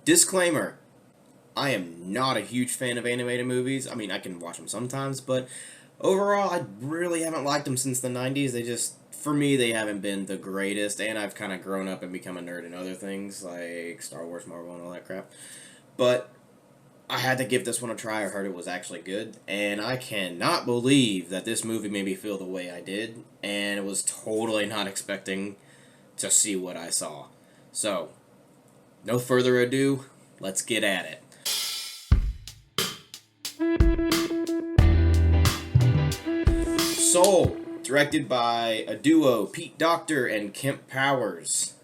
Disclaimer, I am not a huge fan of animated movies. I mean, I can watch them sometimes, but overall, I really haven't liked them since the 90s. They just, for me, they haven't been the greatest, and I've kind of grown up and become a nerd in other things, like Star Wars, Marvel, and all that crap. But I had to give this one a try. I heard it was actually good, and I cannot believe that this movie made me feel the way I did, and it was totally not expecting to see what I saw. So, no further ado, let's get at it. Soul, directed by a duo, Pete Docter and Kemp Powers.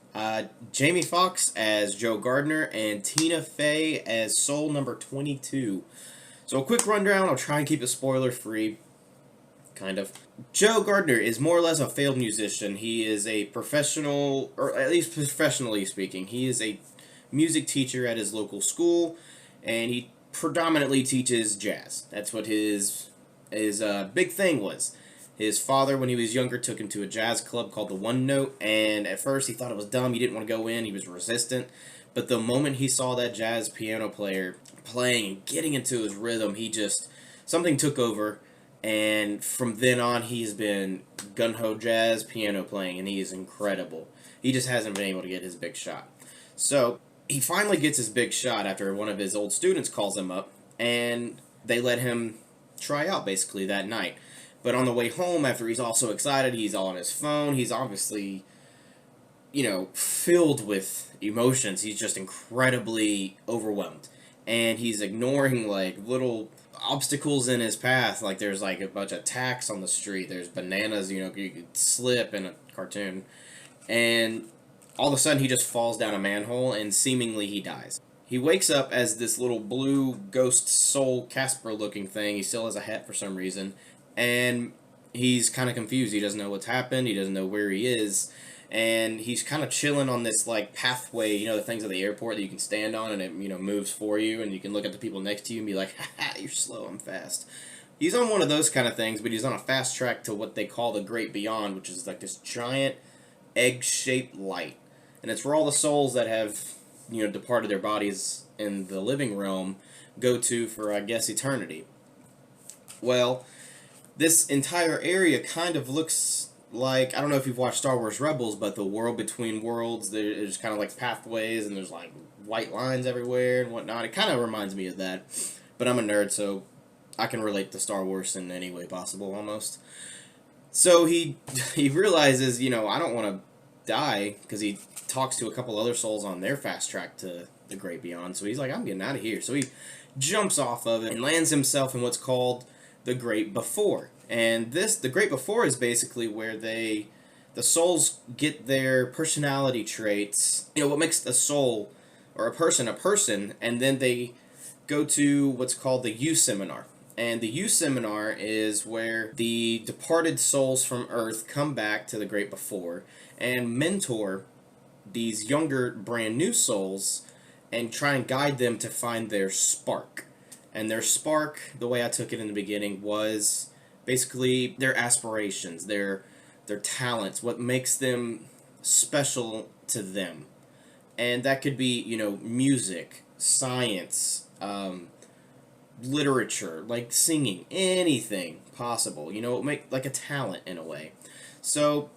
Jamie Foxx as Joe Gardner and Tina Fey as Soul number 22. So a quick rundown, I'll try and keep it spoiler free. Kind of. Joe Gardner is more or less a failed musician. He is a professional, or at least professionally speaking, he is a music teacher at his local school, and he predominantly teaches jazz. That's what his big thing was. His father, when he was younger, took him to a jazz club called the One Note, and at first he thought it was dumb, he didn't want to go in, he was resistant, but the moment he saw that jazz piano player playing and getting into his rhythm, something took over, and from then on he's been gung-ho jazz piano playing, and he is incredible. He just hasn't been able to get his big shot. So, he finally gets his big shot after one of his old students calls him up, and they let him try out basically that night. But on the way home, after he's all so excited, he's all on his phone, he's obviously, filled with emotions. He's just incredibly overwhelmed. And he's ignoring, little obstacles in his path. Like, there's, a bunch of tacks on the street. There's bananas, you could slip in a cartoon. And all of a sudden, he just falls down a manhole, and seemingly he dies. He wakes up as this little blue ghost soul Casper-looking thing. He still has a hat for some reason. And he's kind of confused. He doesn't know what's happened. He doesn't know where he is. And he's kind of chilling on this, pathway, the things at the airport that you can stand on and it, moves for you. And you can look at the people next to you and be like, ha, you're slow, I'm fast. He's on one of those kind of things, but he's on a fast track to what they call the Great Beyond, which is this giant egg-shaped light. And it's where all the souls that have, departed their bodies in the living realm go to for, I guess, eternity. Well, this entire area kind of looks like, I don't know if you've watched Star Wars Rebels, but the world between worlds, there's kind of pathways and there's white lines everywhere and whatnot. It kind of reminds me of that, but I'm a nerd, so I can relate to Star Wars in any way possible almost. So he realizes, I don't want to die, because he talks to a couple other souls on their fast track to the Great Beyond, so he's like, I'm getting out of here. So he jumps off of it and lands himself in what's called the Great Before. And the Great Before is basically where the souls get their personality traits, what makes a soul or a person, and then they go to what's called the U Seminar. And the U Seminar is where the departed souls from Earth come back to the Great Before and mentor these younger, brand new souls and try and guide them to find their spark. And their spark, the way I took it in the beginning, was basically their aspirations, their talents, what makes them special to them. And that could be, music, science, literature, singing, anything possible. Make a talent in a way. So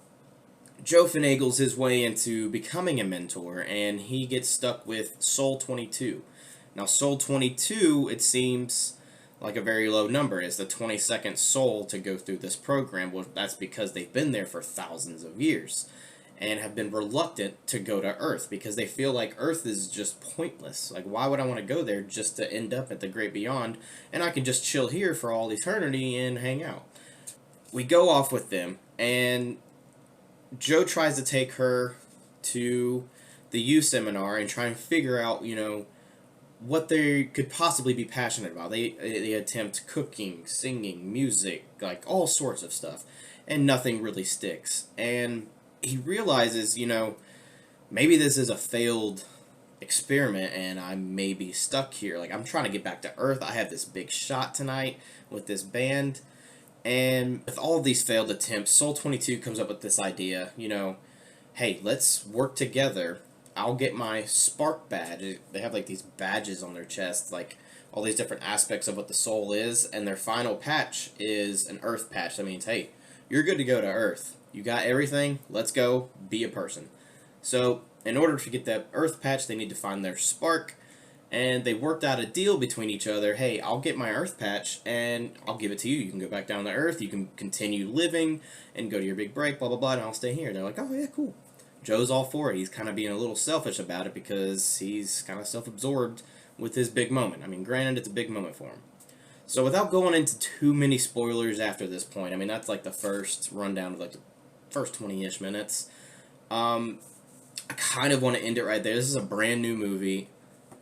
Joe finagles his way into becoming a mentor, and he gets stuck with Soul 22. Now, Soul 22, it seems like a very low number. It's the 22nd soul to go through this program. Well, that's because they've been there for thousands of years and have been reluctant to go to Earth because they feel like Earth is just pointless. Why would I want to go there just to end up at the Great Beyond, and I can just chill here for all eternity and hang out? We go off with them, and Joe tries to take her to the U Seminar and try and figure out, what they could possibly be passionate about. They attempt cooking, singing, music, all sorts of stuff, and nothing really sticks. And he realizes, maybe this is a failed experiment and I may be stuck here. I'm trying to get back to Earth. I have this big shot tonight with this band. And with all of these failed attempts, Soul 22 comes up with this idea, hey, let's work together I'll get my spark badge. They have like these badges on their chest, like all these different aspects of what the soul is, and their final patch is an earth patch. That means, hey, you're good to go to earth. You got everything, let's go, be a person. So, in order to get that earth patch, they need to find their spark, and they worked out a deal between each other. Hey, I'll get my earth patch, and I'll give it to you. You can go back down to earth, you can continue living, and go to your big break, blah, blah, blah, and I'll stay here. And they're like, oh, yeah, cool. Joe's all for it. He's kind of being a little selfish about it because he's kind of self-absorbed with his big moment. I mean, granted, it's a big moment for him. So without going into too many spoilers after this point, I mean, that's like the first rundown of like the first 20-ish minutes. I kind of want to end it right there. This is a brand new movie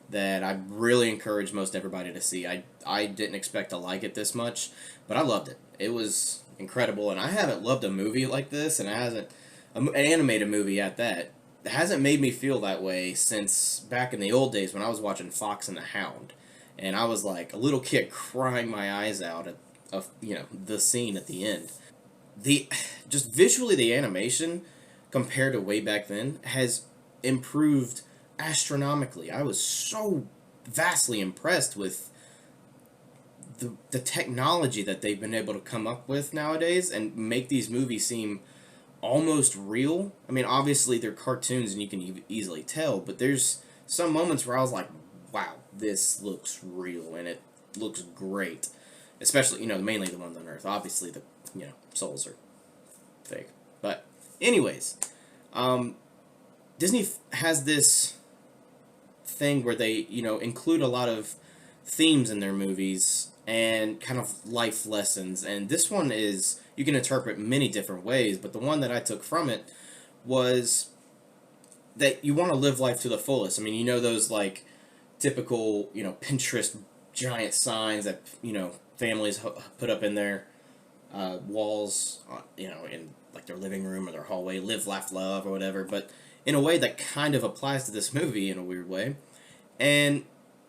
that I really encourage most everybody to see. I didn't expect to like it this much, but I loved it. It was incredible, and I haven't loved a movie like this, and an animated movie at that. It hasn't made me feel that way since back in the old days when I was watching Fox and the Hound, and I was like a little kid crying my eyes out at the scene at the end. Just visually, the animation compared to way back then has improved astronomically. I was so vastly impressed with the technology that they've been able to come up with nowadays and make these movies seem almost real. I mean, obviously they're cartoons and you can easily tell, but there's some moments where I was like, wow, this looks real and it looks great. Especially, mainly the ones on Earth. Obviously the, souls are fake. But anyways, Disney has this thing where they, include a lot of themes in their movies and kind of life lessons. And this one is, you can interpret many different ways, but the one that I took from it was that you want to live life to the fullest. I mean, those like typical, Pinterest giant signs that, families put up in their walls, in like their living room or their hallway, live, laugh, love, or whatever, but in a way that kind of applies to this movie in a weird way. And,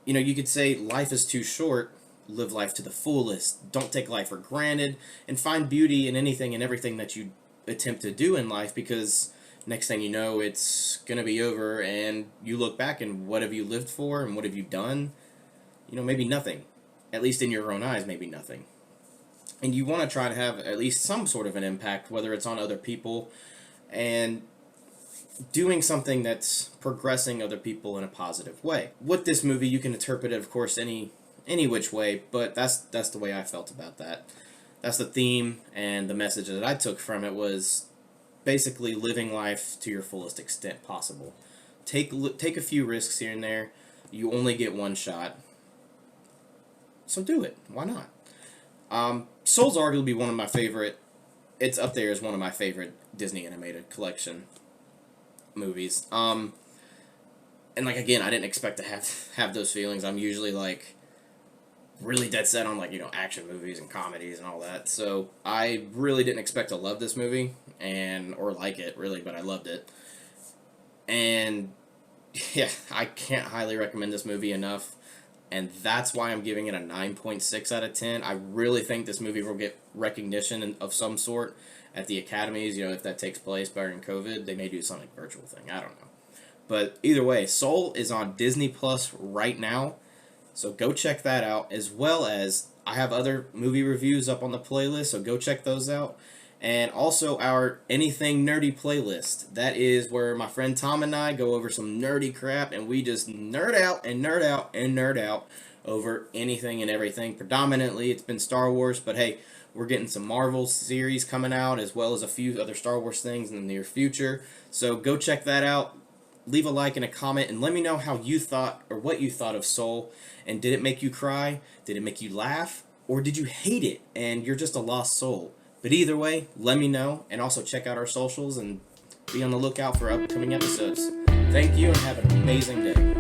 you could say life is too short, live life to the fullest, don't take life for granted, and find beauty in anything and everything that you attempt to do in life, because next thing you know, it's going to be over, and you look back and what have you lived for, and what have you done? Maybe nothing. At least in your own eyes, maybe nothing. And you want to try to have at least some sort of an impact, whether it's on other people, and doing something that's progressing other people in a positive way. With this movie, you can interpret it, of course, any which way, but that's the way I felt about that. That's the theme, and the message that I took from it was basically living life to your fullest extent possible. Take a few risks here and there. You only get one shot, so do it. Why not? Soul's arguably one of my favorite. It's up there as one of my favorite Disney animated collection movies. And like again, I didn't expect to have those feelings. I'm usually like really dead set on like action movies and comedies and all that. So I really didn't expect to love this movie or like it really, but I loved it. And yeah, I can't highly recommend this movie enough. And that's why I'm giving it a 9.6 out of 10. I really think this movie will get recognition of some sort at the academies. If that takes place during COVID, they may do some like virtual thing. I don't know. But either way, Soul is on Disney Plus right now. So go check that out, as well as I have other movie reviews up on the playlist, so go check those out. And also our Anything Nerdy playlist. That is where my friend Tom and I go over some nerdy crap, and we just nerd out and nerd out and nerd out over anything and everything. Predominantly, it's been Star Wars, but hey, we're getting some Marvel series coming out, as well as a few other Star Wars things in the near future. So go check that out. Leave a like and a comment, and let me know how you thought, or what you thought of Soul. And did it make you cry? Did it make you laugh? Or did you hate it and you're just a lost soul? But either way, let me know, and also check out our socials and be on the lookout for upcoming episodes. Thank you, and have an amazing day.